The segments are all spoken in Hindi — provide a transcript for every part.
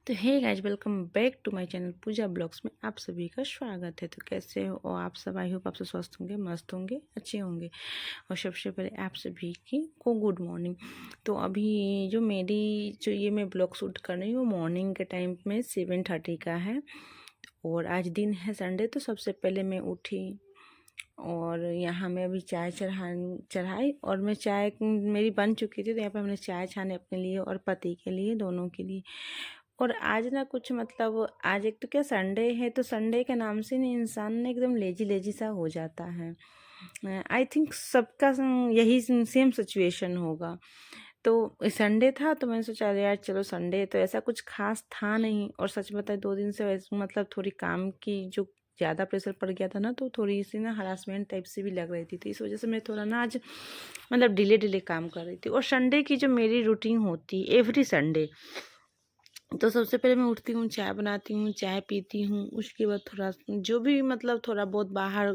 तो hey guys, welcome back to my channel Pooja blogs में आप सभी का स्वागत है। तो कैसे हो और आप सब? आई होप आप सब स्वस्थ होंगे, मस्त होंगे, अच्छे होंगे। और सबसे पहले आप सभी की को गुड मॉर्निंग। तो अभी जो ये मैं ब्लॉग शूट कर रही हूँ मॉर्निंग के टाइम में 7:30 का है। और आज दिन है संडे। तो सबसे पहले मैं उठी और यहाँ मैं अभी चाय चढ़ाई और मैं चाय मेरी बन चुकी थी। तो यहाँ पे हमने चाय छाने अपने लिए और पति के लिए, दोनों के लिए। और आज ना कुछ मतलब आज एक तो क्या संडे है, तो संडे के नाम से ना इंसान ना एकदम लेजी लेजी सा हो जाता है। आई थिंक सबका यही सेम सिचुएशन होगा। तो संडे था तो मैंने सोचा अरे यार चलो संडे है, तो ऐसा कुछ खास था नहीं। और सच बताए 2 दिन से वैसे मतलब थोड़ी काम की जो ज़्यादा प्रेशर पड़ गया था ना, तो थोड़ी सी ना हरासमेंट टाइप से भी लग रही थी। तो इस वजह से मैं थोड़ा ना आज मतलब डिले काम कर रही थी। और संडे की जो मेरी रूटीन होती है एवरी संडे, तो सबसे पहले मैं उठती हूँ, चाय बनाती हूँ, चाय पीती हूँ। उसके बाद थोड़ा जो भी मतलब थोड़ा बहुत बाहर,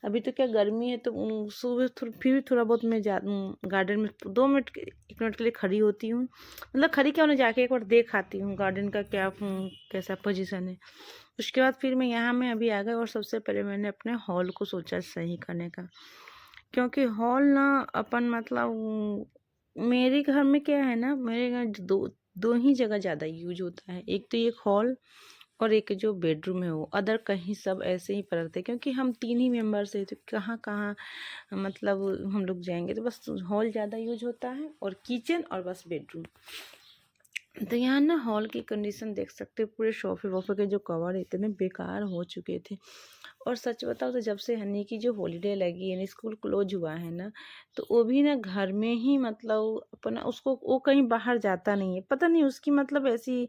अभी तो क्या गर्मी है तो सुबह फिर भी थोड़ा बहुत मैं गार्डन में 2 मिनट 1 मिनट के लिए खड़ी होती हूँ। मतलब खड़ी क्या होना, जाके एक बार देख आती हूँ गार्डन का क्या कैसा पोजीशन है। उसके बाद फिर मैं अभी आ गई और सबसे पहले मैंने अपने हॉल को सोचा सही करने का। क्योंकि हॉल ना अपन मतलब मेरे घर में क्या है ना, मेरे घर दो दो ही जगह ज़्यादा यूज होता है। एक तो ये हॉल और एक जो बेडरूम है वो, अदर कहीं सब ऐसे ही पड़ते हैं। क्योंकि हम 3 ही मेंबर्स हैं तो कहाँ कहाँ मतलब हम लोग जाएंगे। तो बस हॉल ज़्यादा यूज होता है और किचन और बस बेडरूम। तो यहाँ ना हॉल की कंडीशन देख सकते हो, पूरे सोफे वोफे के जो कवर इतने बेकार हो चुके थे। और सच बताओ तो जब से हनी की जो हॉलीडे लगी है ना, स्कूल क्लोज हुआ है ना, तो वो भी ना घर में ही मतलब अपना उसको वो कहीं बाहर जाता नहीं है। पता नहीं उसकी मतलब ऐसी,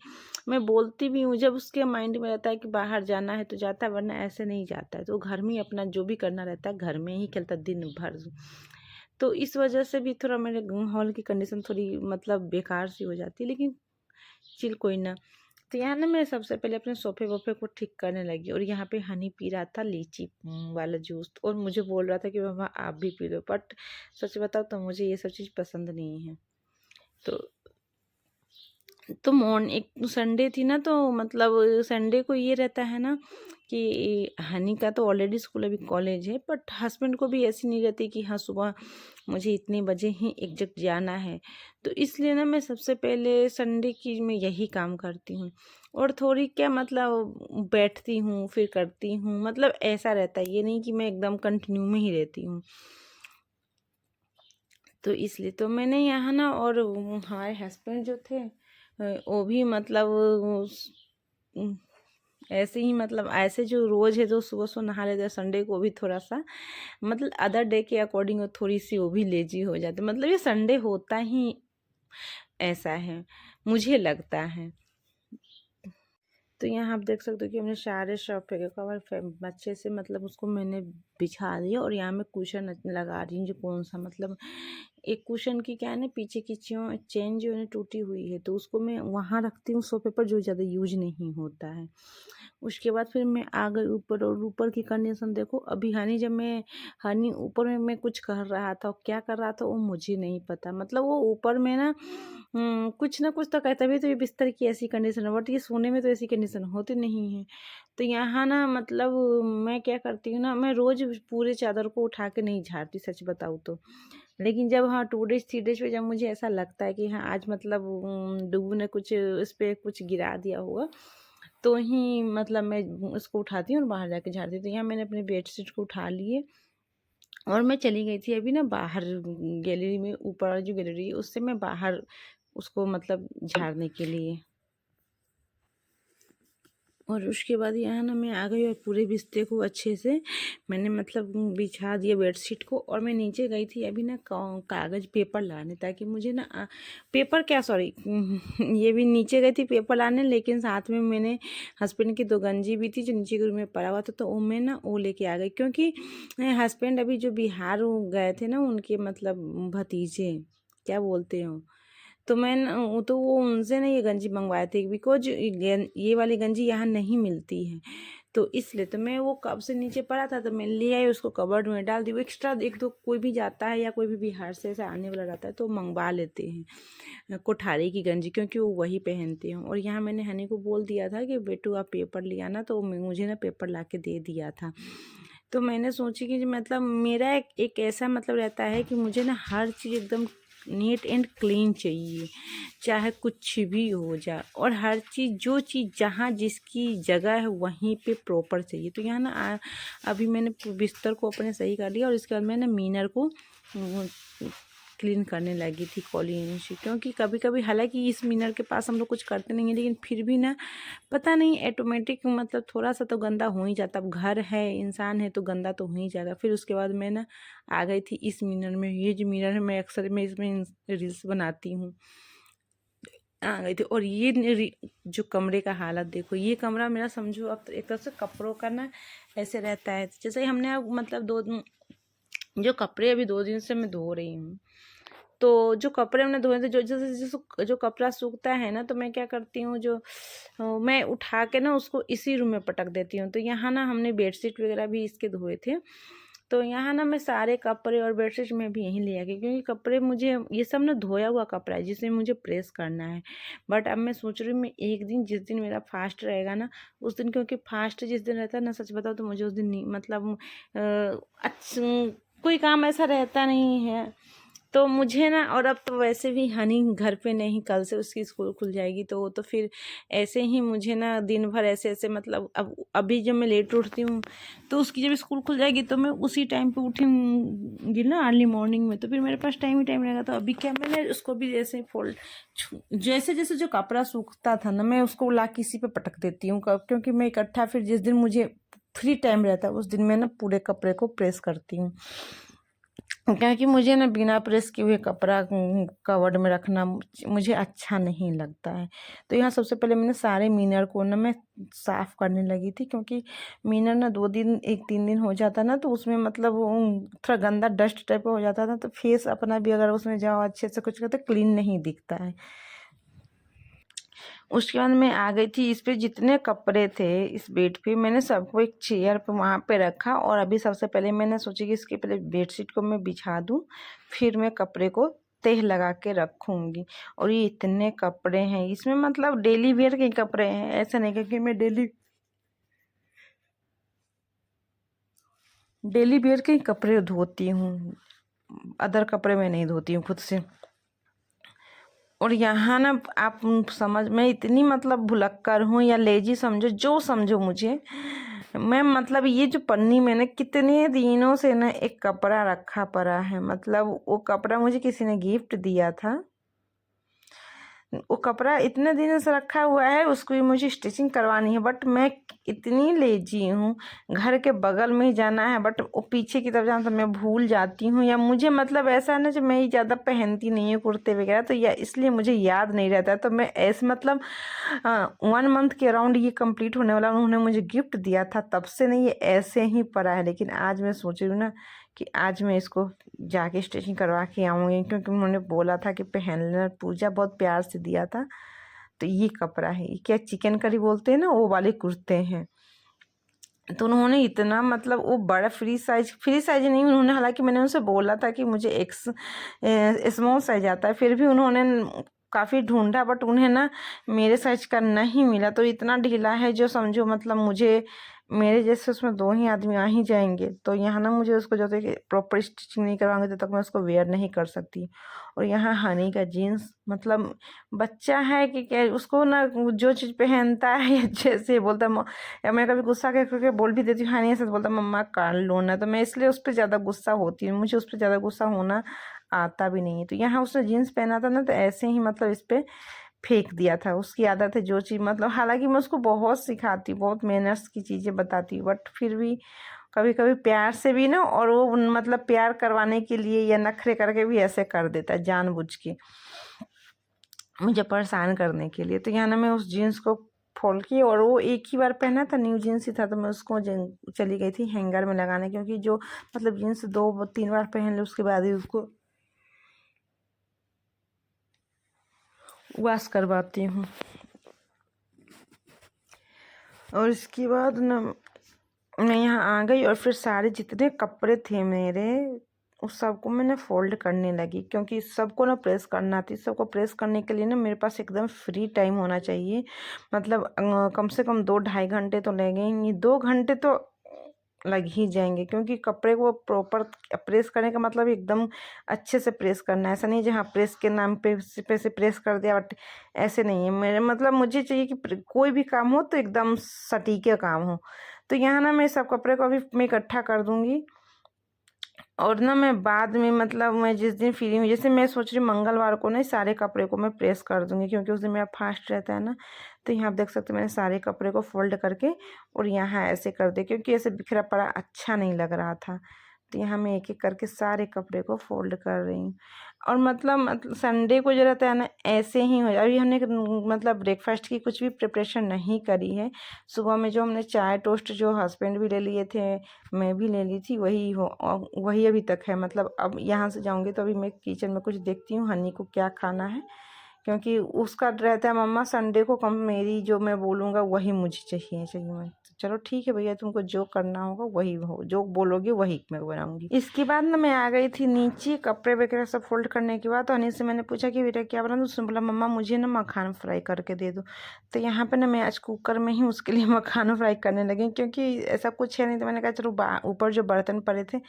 मैं बोलती भी हूँ जब उसके माइंड में रहता है कि बाहर जाना है तो जाता है, वरना ऐसे नहीं जाता है। तो घर में ही अपना जो भी करना रहता है घर में ही खेलता दिन भर। तो इस वजह से भी थोड़ा मेरे हॉल की कंडीशन थोड़ी मतलब बेकार सी हो जाती है। लेकिन चिल कोई ना। तो यहाँ ना मैं सबसे पहले अपने सोफे वोफे को ठीक करने लगी। और यहाँ पे हनी पी रहा था लीची वाला जूस, और मुझे बोल रहा था कि मामा आप भी पी लो। बट सच बताओ तो मुझे ये सब चीज़ पसंद नहीं है। तो एक संडे थी ना, तो मतलब संडे को ये रहता है ना कि हनी का तो ऑलरेडी स्कूल अभी कॉलेज है, बट हस्बैंड को भी ऐसी नहीं रहती कि हाँ सुबह मुझे इतने बजे ही एग्जैक्ट जाना है। तो इसलिए ना मैं सबसे पहले संडे की मैं यही काम करती हूँ। और थोड़ी क्या मतलब बैठती हूँ फिर करती हूँ, मतलब ऐसा रहता है, ये नहीं कि मैं एकदम कंटिन्यू में ही रहती हूँ। तो इसलिए तो मैंने यहाँ ना, और हमारे हस्बैंड जो थे वो भी मतलब ऐसे ही मतलब ऐसे जो रोज़ है जो सुबह सुबह नहा लेते हैं, संडे को भी थोड़ा सा मतलब अदर डे के अकॉर्डिंग थोड़ी सी वो भी लेजी हो जाती है। मतलब ये संडे होता ही ऐसा है, मुझे लगता है। तो यहाँ आप देख सकते हो कि हमने सारे सोफे के कवर अच्छे से मतलब उसको मैंने बिछा दिया। और यहाँ मैं कुशन लगा रही हूँ, जो कौन सा मतलब एक कुशन की क्या है ना, पीछे की चेन जो है ना टूटी हुई है, तो उसको मैं वहाँ रखती हूँ सोफे पर, जो ज़्यादा यूज नहीं होता है। उसके बाद फिर मैं आ गई ऊपर। और ऊपर की कंडीशन देखो, अभी हनी ऊपर में मैं कुछ कर रहा था, और क्या कर रहा था वो मुझे नहीं पता। मतलब वो ऊपर में ना कुछ तो कहता भी, तो ये बिस्तर की ऐसी कंडीशन है, बट ये सोने में तो ऐसी कंडीशन होती नहीं है। तो यहाँ ना मतलब मैं क्या करती हूँ ना, मैं रोज़ पूरे चादर को उठा के नहीं झाड़ती सच बताऊँ तो। लेकिन जब हाँ 2 डेज 3 डेज पे जब मुझे ऐसा लगता है कि हाँ आज मतलब डूबू ने कुछ इस पे कुछ गिरा दिया होगा, तो ही मतलब मैं उसको उठाती हूँ और बाहर जाके झाड़ती हूँ। तो यहाँ मैंने अपने बेडशीट को उठा लिए और मैं चली गई थी अभी ना बाहर गैलरी में, ऊपर वाली जो गैलरी है उससे मैं बाहर उसको मतलब झाड़ने के लिए। और उसके बाद यहाँ ना मैं आ गई और पूरे बिस्तर को अच्छे से मैंने मतलब बिछा दिया बेडशीट को। और मैं नीचे गई थी अभी ना कागज़ पेपर लाने, ताकि मुझे ना पेपर क्या सॉरी ये भी नीचे गई थी पेपर लाने। लेकिन साथ में मैंने हस्बैंड की 2 गंजी भी थी जो नीचे के रूम में पड़ा हुआ था, तो वो मैं ना वो लेके आ गई। क्योंकि हस्बैंड अभी जो बिहार गए थे ना, उनके मतलब भतीजे क्या बोलते हो, तो मैं वो उनसे ना ये गंजी मंगवाए थे, बिकॉज ये वाली गंजी यहाँ नहीं मिलती है। तो इसलिए तो मैं वो कब से नीचे पड़ा था तो मैं ले आई, उसको कबर्ड में डाल दी। वो एक्स्ट्रा एक तो कोई भी जाता है या कोई भी बिहार से ऐसा आने वाला रहता है तो मंगवा लेते हैं कोठारी की गंजी, क्योंकि वो वही पहनते हैं। और यहाँ मैंने हनी को बोल दिया था कि बेटू आप पेपर ले आना, तो मुझे ना पेपर ला के दे दिया था। तो मैंने सोची कि मतलब मेरा एक ऐसा मतलब रहता है कि मुझे ना हर चीज़ एकदम नीट एंड क्लीन चाहिए, चाहे कुछ भी हो जाए, और हर चीज़ जो चीज़ जहाँ जिसकी जगह है वहीं पे प्रॉपर चाहिए। तो यहाँ ना अभी मैंने बिस्तर को अपने सही कर लिया और इसके बाद मैंने मीनर को क्लीन करने लगी थी कॉलिन से, क्योंकि कभी कभी हालांकि इस मीनर के पास हम लोग कुछ करते नहीं हैं, लेकिन फिर भी ना पता नहीं ऑटोमेटिक मतलब थोड़ा सा तो गंदा हो ही जाता। अब घर है, इंसान है, तो गंदा तो हो ही जाएगा। फिर उसके बाद मैं ना आ गई थी इस मिरर में। ये जो मिरर है मैं अक्सर मैं इसमें रील्स बनाती हूँ, आ गई थी। और ये जो कमरे का हालत देखो, ये कमरा मेरा समझो अब एक तरह से कपड़ों का ना ऐसे रहता है जैसे हमने अब मतलब जो कपड़े अभी 2 दिन से मैं धो रही हूँ, तो जो कपड़े हमने धोए थे, जो जैसे जैसे जो कपड़ा सूखता है ना, तो मैं क्या करती हूँ, जो मैं उठा के ना उसको इसी रूम में पटक देती हूँ। तो यहाँ ना हमने बेडशीट वगैरह भी इसके धोए थे, तो यहाँ ना मैं सारे कपड़े और बेडशीट में भी यहीं ले आ गई, क्योंकि कपड़े मुझे ये सब ना धोया हुआ कपड़ा है जिसे मुझे प्रेस करना है। बट अब मैं सोच रही हूँ मैं एक दिन, जिस दिन मेरा फास्ट रहेगा ना उस दिन, क्योंकि फास्ट जिस दिन रहता है ना, सच बताओ तो मुझे उस दिन नहीं मतलब अच्छा कोई काम ऐसा रहता नहीं है। तो मुझे ना, और अब तो वैसे भी हनी घर पे नहीं, कल से उसकी स्कूल खुल जाएगी, तो फिर ऐसे ही मुझे ना दिन भर ऐसे ऐसे मतलब अब अभी जब मैं लेट उठती हूँ तो उसकी जब स्कूल खुल जाएगी तो मैं उसी टाइम पे उठूँगी ना अर्ली मॉर्निंग में, तो फिर मेरे पास टाइम ही टाइम रहेगा। तो अभी क्या, मैंने उसको भी जैसे फोल्ड जैसे जैसे जो कपड़ा सूखता था ना मैं उसको ला किसी पे पटक देती हूँ, क्योंकि मैं इकट्ठा फिर जिस दिन मुझे फ्री टाइम रहता है उस दिन मैं ना पूरे कपड़े को प्रेस करती हूँ, क्योंकि मुझे ना बिना प्रेस किए हुए कपड़ा कवर्ड में रखना मुझे अच्छा नहीं लगता है। तो यहाँ सबसे पहले मैंने सारे मीनर को ना मैं साफ़ करने लगी थी, क्योंकि मीनर ना 2 दिन 1-3 दिन हो जाता ना तो उसमें मतलब थोड़ा गंदा डस्ट टाइप का हो जाता था, तो फेस अपना भी अगर उसमें जाओ अच्छे से कुछ करते क्लीन नहीं दिखता है। उसके बाद मैं आ गई थी, इस पे जितने कपड़े थे इस बेड पे मैंने सबको एक चेयर पे वहाँ पे रखा, और अभी सबसे पहले मैंने सोची कि इसके पहले बेडशीट को मैं बिछा दूँ, फिर मैं कपड़े को तह लगा के रखूँगी। और ये इतने कपड़े हैं इसमें, मतलब डेली वेयर के कपड़े हैं, ऐसा नहीं क्योंकि मैं डेली वेयर के कपड़े धोती हूँ, अदर कपड़े मैं नहीं धोती हूँ खुद से। और यहाँ ना आप समझ, मैं इतनी मतलब भुलक्कर हूँ या लेजी समझो जो समझो मुझे, मैं मतलब ये जो पन्नी मैंने कितने दिनों से ना एक कपड़ा रखा पड़ा है, मतलब वो कपड़ा मुझे किसी ने गिफ्ट दिया था, वो कपड़ा इतने दिनों से रखा हुआ है, उसको भी मुझे स्टिचिंग करवानी है। बट मैं इतनी लेजी हूँ, घर के बगल में ही जाना है बट वो पीछे की तरफ जाना तो मैं भूल जाती हूँ, या मुझे मतलब ऐसा है ना जो मैं ज़्यादा पहनती नहीं हूँ कुर्ते वगैरह, तो या इसलिए मुझे याद नहीं रहता। तो मैं ऐसे मतलब 1 मंथ के अराउंड ये कंप्लीट होने वाला, उन्होंने मुझे गिफ्ट दिया था, तब से नहीं ये ऐसे ही पड़ा है। लेकिन आज मैं सोच रही हूँ ना कि आज मैं इसको जाके स्टिचिंग करवा के आऊँगी, क्योंकि उन्होंने बोला था कि पहन लेना, पूजा बहुत प्यार से दिया था। तो ये कपड़ा है, ये क्या चिकन करी बोलते हैं ना, वो वाले कुर्ते हैं। तो उन्होंने इतना मतलब वो बड़ा फ्री साइज नहीं, उन्होंने हालांकि मैंने उनसे बोला था कि मुझे स्मॉल साइज आता है, फिर भी उन्होंने काफ़ी ढूंढा बट उन्हें ना मेरे साइज का नहीं मिला। तो इतना ढीला है जो समझो मतलब मुझे मेरे जैसे उसमें 2 ही आदमी आ ही जाएंगे, तो यहाँ ना मुझे उसको जब तक प्रॉपर स्टिचिंग नहीं करवाएंगे तब तक मैं उसको वेयर नहीं कर सकती। और यहाँ हनी का जीन्स, मतलब बच्चा है कि क्या, उसको ना जो चीज़ पहनता है जैसे बोलता है, या मैं कभी गुस्सा करके बोल भी देती हूँ हनी ऐसे बोलता मम्मा कर लो ना, तो मैं इसलिए उस पर ज़्यादा गुस्सा होती हूँ, मुझे उस पर ज़्यादा गुस्सा होना आता भी नहीं है। तो यहाँ उसने जीन्स पहना था ना, तो ऐसे ही मतलब इस पर फेंक दिया था। उसकी आदत है जो चीज़ मतलब, हालांकि मैं उसको बहुत सिखाती हूँ, बहुत मैनर्स की चीज़ें बताती हूँ, बट फिर भी कभी कभी प्यार से भी ना, और वो मतलब प्यार करवाने के लिए या नखरे करके भी ऐसे कर देता है जानबूझ के मुझे परेशान करने के लिए। तो यहाँ ना मैं उस जीन्स को फोल्ड की, और वो एक ही बार पहना था, न्यू जीन्स ही था, तो मैं उसको चली गई थी हैंगर में लगाने, क्योंकि जो मतलब जीन्स 2-3 बार पहन लो उसके बाद ही उसको वॉश करवाती हूँ। और इसके बाद ना मैं यहाँ आ गई और फिर सारे जितने कपड़े थे मेरे उस सबको मैंने फोल्ड करने लगी, क्योंकि सबको ना प्रेस करना थी। सबको प्रेस करने के लिए ना मेरे पास एकदम फ्री टाइम होना चाहिए। मतलब कम से कम 2-2.5 घंटे तो लगेंगे, 2 घंटे तो लग ही जाएंगे, क्योंकि कपड़े को प्रॉपर प्रेस करने का मतलब एकदम अच्छे से प्रेस करना है। ऐसा नहीं जहाँ प्रेस के नाम पे से प्रेस कर दिया, बट ऐसे नहीं है मेरे। मतलब मुझे चाहिए कि कोई भी काम हो तो एकदम सटीके काम हो। तो यहाँ ना मैं सब कपड़े को अभी मैं इकट्ठा कर दूंगी, और ना मैं बाद में मतलब मैं जिस दिन फ्री हूँ, जैसे मैं सोच रही हूँ मंगलवार को ना सारे कपड़े को मैं प्रेस कर दूंगी, क्योंकि उस दिन मेरा फास्ट रहता है ना। तो यहाँ आप देख सकते हो मैंने सारे कपड़े को फोल्ड करके और यहाँ ऐसे कर दिया, क्योंकि ऐसे बिखरा पड़ा अच्छा नहीं लग रहा था। तो यहाँ मैं एक एक करके सारे कपड़े को फोल्ड कर रही हूँ। और मतलब संडे को जो रहता है ना ऐसे ही हो जाए। अभी हमने मतलब ब्रेकफास्ट की कुछ भी प्रिपरेशन नहीं करी है। सुबह में जो हमने चाय टोस्ट जो हस्बैंड भी ले लिए थे, मैं भी ले ली थी, वही हो वही अभी तक है। मतलब अब यहाँ से जाऊँगी तो अभी मैं किचन में कुछ देखती हूँ हनी को क्या खाना है, क्योंकि उसका रहता है मम्मा संडे को कम, मेरी जो मैं बोलूँगा वही मुझे चाहिए चाहिए। मैं चलो ठीक है भैया, तुमको जो करना होगा वही हो, जो बोलोगे वही मैं बनाऊंगी। इसके बाद ना मैं आ गई थी नीचे कपड़े वगैरह सब फोल्ड करने के बाद। तो हनी से मैंने पूछा कि बेटा क्या बना, तो उसने बोला मम्मा मुझे ना मखान फ्राई करके दे दो। तो यहाँ पे ना मैं आज कुकर में ही उसके लिए मखाना फ्राई करने लगी, क्योंकि ऐसा कुछ है नहीं। तो मैंने कहा चलो ऊपर जो बर्तन पड़े थे,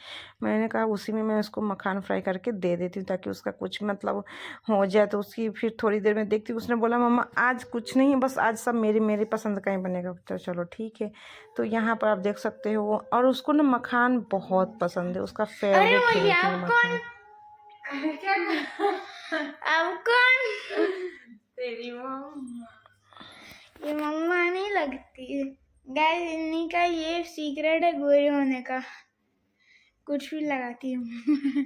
मैंने कहा उसी में मैं उसको मखान फ्राई करके दे देती हूँ, ताकि उसका कुछ मतलब हो जाए। तो उसकी फिर थोड़ी देर में देखती हूँ, उसने बोला मम्मा आज कुछ नहीं है, बस आज सब मेरी मेरी पसंद का ही बनेगा। तो चलो ठीक है। तो यहाँ पर आप देख सकते हो, और उसको ना मखान बहुत पसंद है, उसका फेवरेट है मखान। अब कौन तेरी मम्मा? ये मम्मा नहीं लगती गाइस, इन्हीं का ये सीक्रेट है गोरे होने का, कुछ भी लगाती हूँ।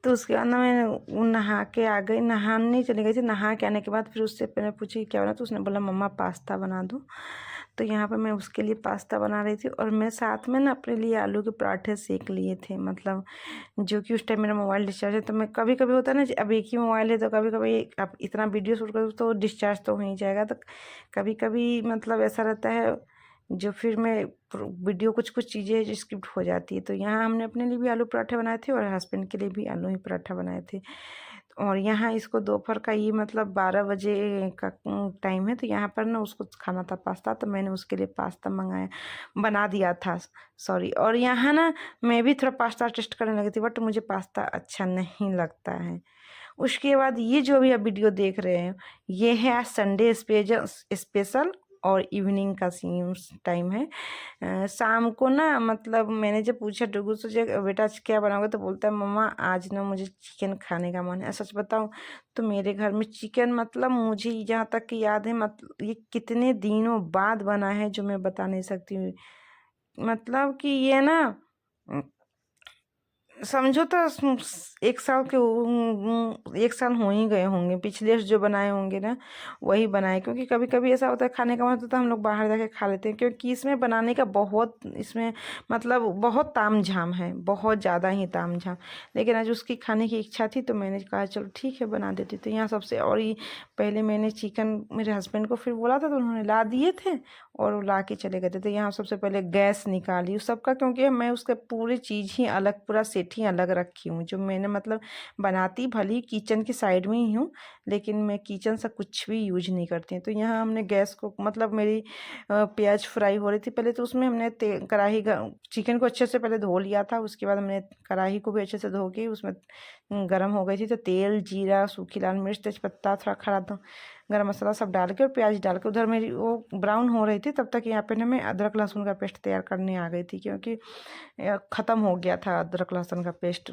तो उसके बाद ना मैं नहा के आ गई, नहाने चली गई थी। नहा के आने के बाद फिर उससे मैंने पूछी क्या बना, तो उसने बोला मम्मा पास्ता बना दो। तो यहाँ पर मैं उसके लिए पास्ता बना रही थी, और मैं साथ में ना अपने लिए आलू के पराठे सेक लिए थे। मतलब जो कि उस टाइम मेरा मोबाइल डिस्चार्ज है, तो मैं कभी कभी होता है ना अब एक ही मोबाइल है, तो कभी कभी अब इतना वीडियो शूट करूँ तो डिस्चार्ज तो हो ही जाएगा। तो कभी कभी मतलब ऐसा रहता है जो फिर मैं वीडियो कुछ कुछ चीज़ें स्किप हो जाती है। तो यहाँ हमने अपने लिए भी आलू पराठे बनाए थे और हस्बैंड के लिए भी आलू ही पराठा बनाए थे। और यहाँ इसको दोपहर का ये मतलब 12 बजे का टाइम है। तो यहाँ पर ना उसको खाना था पास्ता, तो मैंने उसके लिए पास्ता मंगाया, बना दिया था सॉरी। और यहाँ ना मैं भी थोड़ा पास्ता टेस्ट करने लगी थी, बट मुझे पास्ता अच्छा नहीं लगता है। उसके बाद ये जो भी आप वीडियो देख रहे हैं, ये है आज संडे स्पेशल और इवनिंग का सीन टाइम है। शाम को ना मतलब मैंने जब पूछा डुगू से बेटा आज क्या बनाओगे, तो बोलता है मम्मा आज ना मुझे चिकन खाने का मन है। सच बताऊं तो मेरे घर में चिकन मतलब मुझे जहाँ तक कि याद है, मतलब ये कितने दिनों बाद बना है जो मैं बता नहीं सकती हूँ। मतलब कि ये ना समझो तो 1 साल के 1 साल हो ही गए होंगे, पिछले जो बनाए होंगे ना वही बनाए। क्योंकि कभी कभी ऐसा होता है खाने का मन होता है हम लोग बाहर जाके खा लेते हैं, क्योंकि इसमें बनाने का बहुत इसमें मतलब बहुत ताम झाम है, बहुत ज़्यादा ही ताम झाम। लेकिन आज उसकी खाने की इच्छा थी, तो मैंने कहा चलो ठीक है बना देती। तो यहाँ सबसे और ये पहले मैंने चिकन मेरे हस्बैंड को फिर बोला था, तो उन्होंने ला दिए थे और वो ला के चले गए थे। तो यहाँ सबसे पहले गैस निकाली उस सबका, क्योंकि मैं उसका पूरी चीज़ ही अलग, पूरा सेट ही अलग रखी हूँ। जो मैंने मतलब बनाती भली किचन के साइड में ही हूँ, लेकिन मैं किचन से कुछ भी यूज नहीं करती हूँ। तो यहाँ हमने गैस को मतलब मेरी प्याज फ्राई हो रही थी पहले, तो उसमें हमने कढ़ाई चिकन को अच्छे से पहले धो लिया था। उसके बाद हमने कढ़ाई को भी अच्छे से धो के उसमें गर्म हो गई थी, तो तेल जीरा सूखी लाल मिर्च तेजपत्ता थोड़ा खड़ा गरम मसाला सब डाल के और प्याज डाल के उधर मेरी वो ब्राउन हो रही थी, तब तक यहाँ पे ना मैं अदरक लहसुन का पेस्ट तैयार करने आ गई थी, क्योंकि ख़त्म हो गया था अदरक लहसुन का पेस्ट।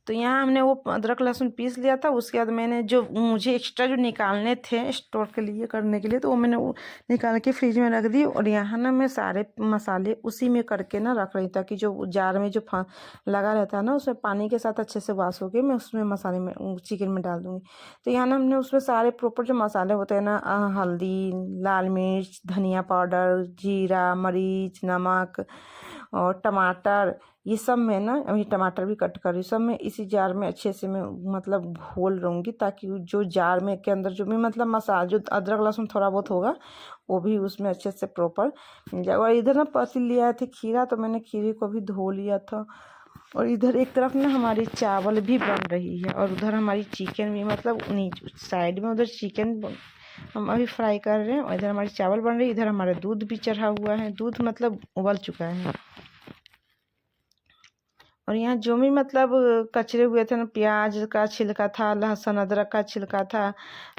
तो यहाँ हमने वो अदरक लहसुन पीस लिया था। उसके बाद मैंने जो मुझे एक्स्ट्रा जो निकालने थे स्टोर के लिए करने के लिए, तो वो मैंने वो निकाल के फ्रिज में रख दी। और यहाँ ना मैं सारे मसाले उसी में करके ना रख रही, ताकि जो जार में जो लगा रहता है ना उसमें पानी के साथ अच्छे से वाश होके मैं उसमें मसाले में चिकन में डाल दूँगी। तो यहाँ ना हमने उसमें सारे प्रॉपर जो मसाले होते हैं ना हल्दी लाल मिर्च धनिया पाउडर जीरा मरीच नमक और टमाटर, ये सब मैं ना अभी टमाटर भी कट कर रही हूँ, सब मैं इसी जार में अच्छे से मैं मतलब घोल रहूँगी, ताकि जो जार में के अंदर जो भी मतलब मसाला जो अदरक लहसुन थोड़ा बहुत होगा वो भी उसमें अच्छे से प्रॉपर मिल जाएगा। और इधर ना पति लिया थे खीरा, तो मैंने खीरे को भी धो लिया था। और इधर एक तरफ ना हमारी चावल भी बन रही है और उधर हमारी चिकन भी, मतलब साइड में उधर चिकन हम अभी फ्राई कर रहे हैं और इधर हमारी चावल बन रही है। इधर हमारा दूध भी चढ़ा हुआ है, दूध मतलब उबल चुका है। और यहाँ जो भी मतलब कचरे हुए थे ना, प्याज का छिलका था, लहसुन अदरक का छिलका था,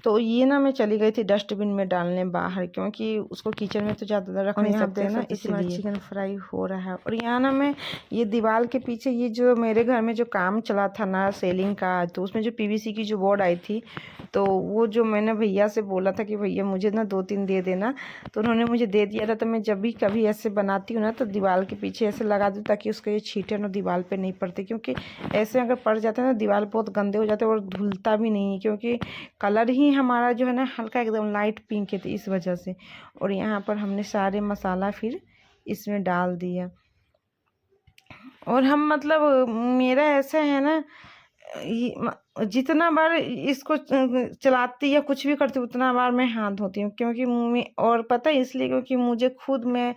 तो ये ना मैं चली गई थी डस्टबिन में डालने बाहर, क्योंकि उसको किचन में तो ज़्यादा रख नहीं सकते ना, इसलिए चिकन फ्राई हो रहा है। और यहाँ ना मैं ये दीवार के पीछे ये जो मेरे घर में जो काम चला था ना सेलिंग का, तो उसमें जो PVC की जो बोर्ड आई थी, तो वो जो मैंने भैया से बोला था कि भैया मुझे ना 2-3 दे देना, तो उन्होंने मुझे दे दिया था। तो मैं जब भी कभी ऐसे बनाती हूँ ना, तो दीवार के पीछे ऐसे लगा दूँ ताकि उसके ये छींटे ना दीवार पे नहीं पड़ते, क्योंकि ऐसे अगर पड़ जाते हैं ना दीवार बहुत गंदे हो जाते हैं और धुलता भी नहीं है, क्योंकि कलर ही हमारा जो है ना हल्का एकदम लाइट पिंक है, तो इस वजह से। और यहाँ पर हमने सारे मसाला फिर इसमें डाल दिया। और हम मतलब मेरा ऐसा है ना, जितना बार इसको चलाती या कुछ भी करती हूँ उतना बार मैं हाथ धोती हूँ, क्योंकि मुँह में, और पता है इसलिए क्योंकि मुझे खुद में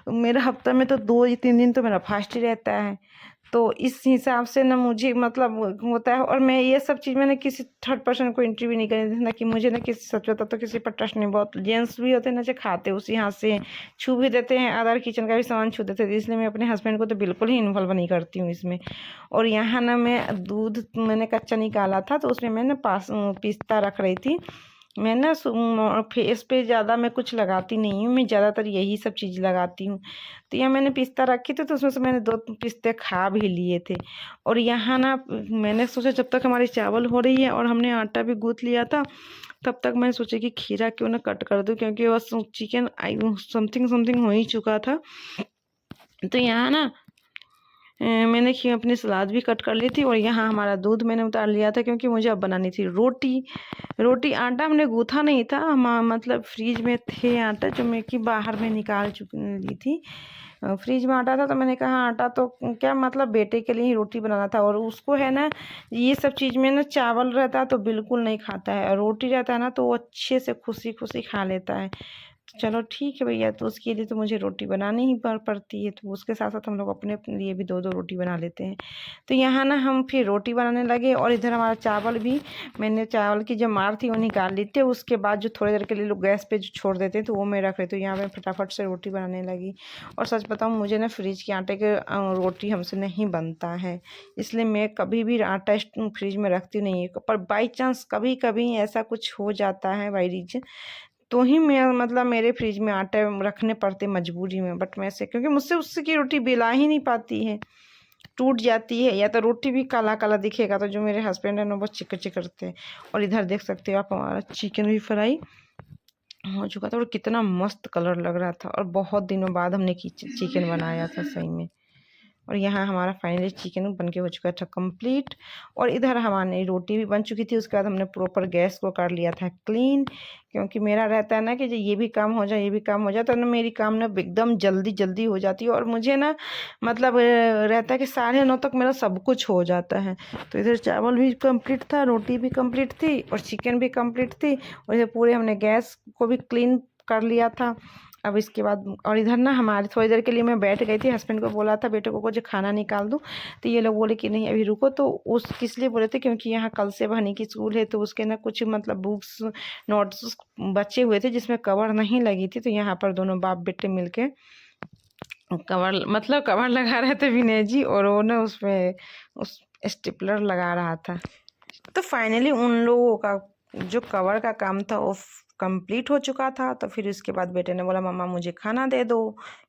मेरा हफ्ता में तो 2 या 3 दिन तो मेरा फास्ट ही रहता है, तो इस हिसाब से ना मुझे मतलब होता है। और मैं ये सब चीज़ मैंने किसी थर्ड पर्सन को इंटरव्यू नहीं करनी थी ना, कि मुझे ना किसी, सच बता तो किसी पर ट्रस्ट नहीं। बहुत जेंट्स भी होते हैं ना जो खाते उसी हाथ से छू भी देते हैं, अदर किचन का भी सामान छू देते थे, इसलिए मैं अपने हस्बैंड को तो बिल्कुल ही इन्वॉल्व नहीं करती हूँ इसमें। और यहाँ ना मैं दूध मैंने कच्चा निकाला था, तो उसमें मैंने पिस्ता रख रही थी। मैं ना फेस पे ज़्यादा मैं कुछ लगाती नहीं हूँ, मैं ज़्यादातर यही सब चीज़ लगाती हूँ। तो यहाँ मैंने पिस्ता रखी थी, तो उसमें से मैंने 2 पिस्ते खा भी लिए थे। और यहाँ ना मैंने सोचा जब तक हमारी चावल हो रही है और हमने आटा भी गूँथ लिया था, तब तक मैंने सोचा कि खीरा क्यों ना कट कर दूँ, क्योंकि बस चिकन समथिंग हो ही चुका था। तो यहाँ ना मैंने अपनी सलाद भी कट कर ली थी। और यहाँ हमारा दूध मैंने उतार लिया था, क्योंकि मुझे अब बनानी थी रोटी। आटा हमने गूथा नहीं था, हम मतलब फ्रीज में थे आटा, जो मैं कि बाहर में निकाल ली थी। फ्रीज में आटा था, तो मैंने कहा आटा तो क्या मतलब बेटे के लिए ही रोटी बनाना था। और उसको है ना ये सब चीज़ में ना चावल रहता है तो बिल्कुल नहीं खाता है, और रोटी रहता है ना तो वो अच्छे से खुशी खा लेता है। चलो ठीक है भैया, तो उसके लिए तो मुझे रोटी बनानी ही पड़ती है, तो उसके साथ साथ हम लोग अपने अपने लिए भी 2-2 रोटी बना लेते हैं। तो यहाँ ना हम फिर रोटी बनाने लगे। और इधर हमारा चावल भी, मैंने चावल की जो मार थी वो निकाल ली थी, उसके बाद जो थोड़ी देर के लिए लोग गैस पे जो छोड़ देते हैं तो वो मैं रख रही। तो यहाँ मैं फटाफट से रोटी बनाने लगी। और सच बताऊँ, मुझे ना फ्रिज के आटे के रोटी हमसे नहीं बनता है, इसलिए मैं कभी भी आटा फ्रिज में रखती नहीं है। पर बाई चांस कभी कभी ऐसा कुछ हो जाता है बाई रीजन, तो ही मैं मतलब मेरे फ्रिज में आटे रखने पड़ते मजबूरी में। बट मैं ऐसे, क्योंकि मुझसे उससे की रोटी बेला ही नहीं पाती है, टूट जाती है, या तो रोटी भी काला काला दिखेगा। तो जो मेरे हस्बैंड है ना बहुत चिकरते हैं। और इधर देख सकते हो आप, हमारा चिकन भी फ्राई हो चुका था और कितना मस्त कलर लग रहा था। और बहुत दिनों बाद हमने चिकन बनाया था सही में। और यहाँ हमारा फाइनली चिकन बनके हो चुका था कंप्लीट। और इधर हमारी रोटी भी बन चुकी थी। उसके बाद हमने प्रॉपर गैस को कर लिया था क्लीन, क्योंकि मेरा रहता है ना कि ये भी काम हो जाए ये भी काम हो जाए, तो ना मेरी काम ना एकदम जल्दी हो जाती है। और मुझे ना मतलब रहता है कि 9:30 तक मेरा सब कुछ हो जाता है। तो इधर चावल भी कंप्लीट था, रोटी भी कंप्लीट थी और चिकन भी कंप्लीट थी। और इधर पूरे हमने गैस को भी क्लीन कर लिया था। अब इसके बाद, और इधर ना हमारे थोड़ी देर के लिए मैं बैठ गई थी, हस्बैंड को बोला था बेटे को कुछ खाना निकाल दूँ, तो ये लोग बोले कि नहीं अभी रुको। तो उस किस लिए बोले थे, क्योंकि यहाँ कल से बहनी की स्कूल है, तो उसके ना कुछ मतलब बुक्स नोट्स बचे हुए थे जिसमें कवर नहीं लगी थी। तो यहाँ पर दोनों बाप बेटे मिलके कवर लगा रहे थे विनय जी, और वो ना उसमें उस स्टिपलर लगा रहा था। तो फाइनली उन लोगों का जो कवर का काम था वो कंप्लीट हो चुका था। तो फिर उसके बाद बेटे ने बोला मम्मा मुझे खाना दे दो,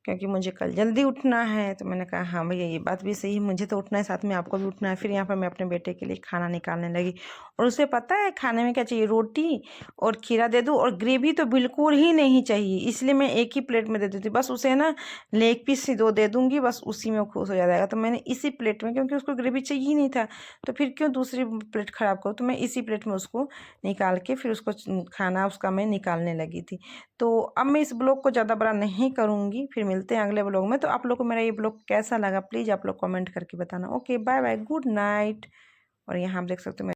क्योंकि मुझे कल जल्दी उठना है। तो मैंने कहा हाँ भैया ये बात भी सही है, मुझे तो उठना है, साथ में आपको भी उठना है। फिर यहाँ पर मैं अपने बेटे के लिए खाना निकालने लगी। और उसे पता है खाने में क्या चाहिए, रोटी और खीरा दे दूँ, और ग्रेवी तो बिल्कुल ही नहीं चाहिए, इसलिए मैं एक ही प्लेट में दे देती। बस उसे ना लेग पीस ही 2 दे दूँगी, बस उसी में वो खुश हो जाएगा। तो मैंने इसी प्लेट में, क्योंकि उसको ग्रेवी चाहिए ही नहीं था, तो फिर क्यों दूसरी प्लेट ख़राब करूँ, तो मैं इसी प्लेट में उसको निकाल के फिर उसको खाना उसका मैं निकालने लगी थी। तो अब मैं इस ब्लॉग को ज़्यादा बड़ा नहीं करूँगी, फिर मिलते हैं अगले ब्लॉग में। तो आप लोग को मेरा ये ब्लॉग कैसा लगा प्लीज़ आप लोग कमेंट करके बताना। Okay bye bye, good night. और यहाँ आप देख सकते हो